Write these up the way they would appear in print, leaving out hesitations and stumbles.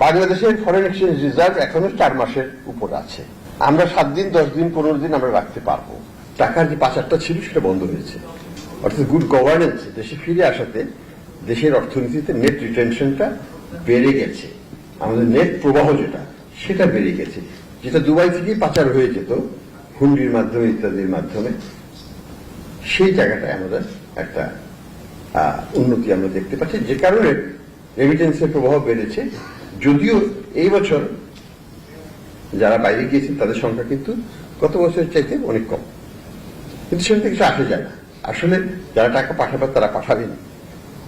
বাংলাদেশের foreign exchange reserve এখনো 4 মাসের উপর আছে। আমরা 7 দিন 10 দিন 15 দিন আমরা রাখতে পারবো। টাকার যে পাচারটা ছিল সেটা বন্ধ হয়েছে, অর্থাৎ গুড গভর্নেন্স দেশে ফিরে আসাতে দেশের অর্থনীতিতে নেট রিটেনশনটা বেড়ে গেছে, আমাদের নেট প্রবাহ যেটা সেটা বেড়ে গেছে, যেটা দুবাই থেকেই পাচার হয়ে যেত হুন্ডির মাধ্যমে ইত্যাদির মাধ্যমে, সেই জায়গাটায় আমাদের একটা উন্নতি আমরা দেখতে পাচ্ছি, যে কারণে রেমিটেন্সের প্রভাব বেড়েছে। যদিও এই বছর যারা বাইরে গিয়েছেন তাদের সংখ্যা কিন্তু গত বছরের চাইতে অনেক কম, কিন্তু সেখান থেকে কিছু আসে যায় না। আসলে যারা টাকা পাঠাবে তারা পাঠাবেন,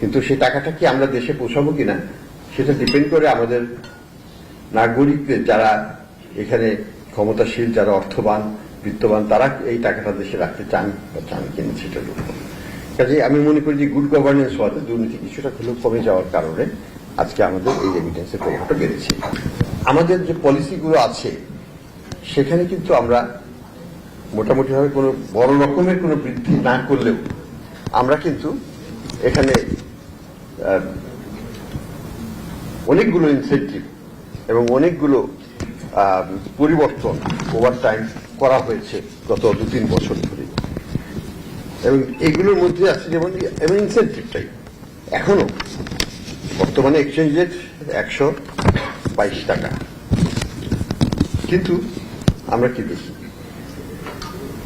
কিন্তু সেই টাকাটা কি আমরা দেশে পৌঁছাবো কিনা সেটা ডিপেন্ড করে আমাদের নাগরিকদের, যারা এখানে ক্ষমতাশীল, যারা অর্থবান বিত্তবান, তারা এই টাকাটা দেশে রাখতে চান বা চান কিনা সেটার উপর। কাজে আমি মনে করি যে গুড গভর্নেন্স হওয়াতে দুর্নীতি কিছুটা হলেও কমে যাওয়ার কারণে আজকে আমাদের এই রেমিটেন্সের প্রভাবটা বেড়েছে। আমাদের যে পলিসিগুলো আছে সেখানে কিন্তু আমরা মোটামুটিভাবে কোনো বড় রকমের কোনো বৃদ্ধি না করলেও আমরা কিন্তু এখানে অনেকগুলো ইনসেন্টিভ এবং অনেকগুলো পরিবর্তন ওভার টাইম করা হয়েছে গত 2-3 বছর ধরে, এবং এগুলোর মধ্যে আছে যেমন ইনসেন্টিভটাই এখনো বর্তমানে এক্সচেঞ্জ রেট 122 টাকা, কিন্তু আমরা কি দেখি,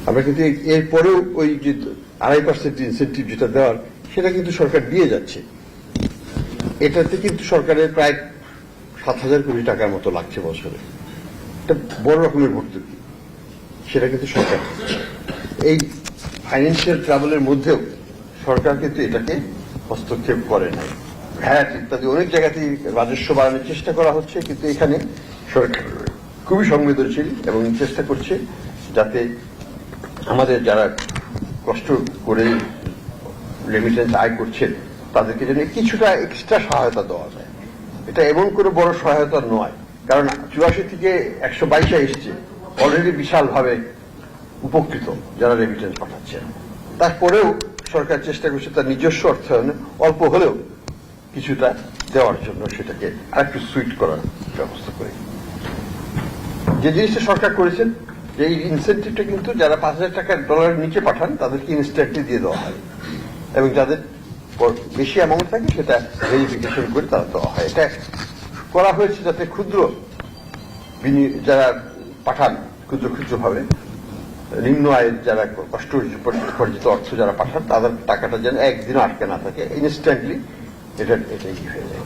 আমরা কিন্তু এরপরেও ওই যে 2.5% ইনসেন্টিভ যেটা দেওয়ার সেটা কিন্তু সরকার দিয়ে যাচ্ছে। এটাতে কিন্তু সরকারের প্রায় 7,000 কোটি টাকার মতো লাগছে বছরে, এটা বড় রকমের ভর্তুকি, সেটা কিন্তু সরকার দিচ্ছে। এই ফাইন্যান্সিয়াল ট্রাবলের মধ্যেও সরকার কিন্তু এটাকে হস্তক্ষেপ করে নাই। ভ্যাট ইত্যাদি অনেক জায়গাতেই রাজস্ব বাড়ানোর চেষ্টা করা হচ্ছে, কিন্তু এখানে সরকার খুবই সংবেদনশীল এবং চেষ্টা করছে যাতে আমাদের যারা কষ্ট করে রেমিটেন্স আয় করছেন তাদেরকে যেন কিছুটা এক্সট্রা সহায়তা দেওয়া যায়। এটা এমন কোনো বড় সহায়তা নয়, কারণ 84 থেকে 122 এসছে, অলরেডি বিশালভাবে উপকৃত যারা রেমিটেন্স পাঠাচ্ছেন। তারপরেও সরকার চেষ্টা করছে তার নিজস্ব অর্থায়নে অল্প হলেও কিছুটা দেওয়ার জন্য, সেটাকে আরেকটু সুইট করার ব্যবস্থা করে। যে জিনিসটা সরকার করেছেন যে এই ইনসেন্টিভটা কিন্তু যারা 5,000 টাকা ডলারের নিচে পাঠান তাদেরকে ইনস্ট্যান্টলি দিয়ে দেওয়া হয়, এবং যাদের বেশি অ্যামাউন্ট থাকে সেটা ভেরিফিকেশন করে তারা দেওয়া হয়। এটা করা হয়েছে যাতে ক্ষুদ্র যারা পাঠান ক্ষুদ্র ক্ষুদ্রভাবে, নিম্ন আয়ের যারা কষ্ট উপার্জিত অর্থ যারা পাঠান তাদের টাকাটা যেন একদিনও আটকে না থাকে, ইনস্ট্যান্টলি এটাই হয়ে যায়।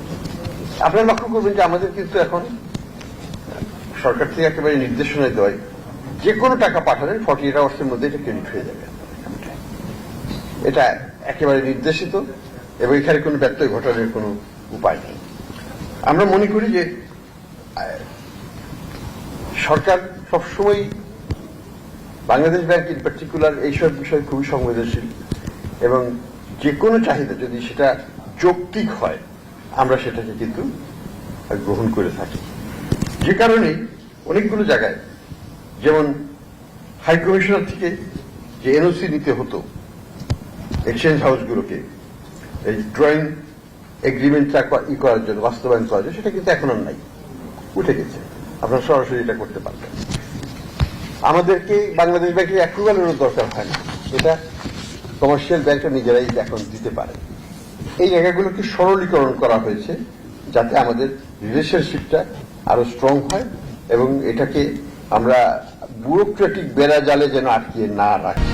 আপনারা লক্ষ্য করবেন যে আমাদের কিন্তু এখন সরকার থেকে একেবারে নির্দেশনা দেওয়ায় যে কোনো টাকা পাঠালেন 48 আওয়ার্সের মধ্যে এটা ক্রেডিট হয়ে যাবে। এটা একেবারে নির্দেশিত এবং এখানে কোনো ব্যত্যয় ঘটানোর কোনো উপায় নেই। আমরা মনে করি যে সরকার সবসময় বাংলাদেশ ব্যাংক ইন পার্টিকুলার এইসব বিষয়ে খুবই সংবেদনশীল, এবং যে কোনো চাহিদা যদি সেটা যৌক্তিক হয় আমরা সেটাকে কিন্তু গ্রহণ করে থাকি। যে কারণে অনেকগুলো জায়গায়, যেমন হাই কমিশনার থেকে যে এনওসি নিতে হতো এক্সচেঞ্জ হাউসগুলোকে এই ড্রয়িং এগ্রিমেন্টটা করার জন্য, বাস্তবায়ন করার জন্য, সেটা কিন্তু এখন আর নাই, উঠে গেছে। আপনারা সরাসরি এটা করতে পারবেন। আমাদেরকে বাংলাদেশ ব্যাংকের অ্যাপ্রুভালেরও দরকার হয় না, এটা কমার্শিয়াল ব্যাংকটা নিজেরাই এখন দিতে পারে। এই জায়গাগুলোকে সরলীকরণ করা হয়েছে যাতে আমাদের রিলেশনশিপটা আরো স্ট্রং হয়, এবং এটাকে আমরা ব্যুরোক্রেটিক বেড়া জালে যেন আটকিয়ে না রাখি।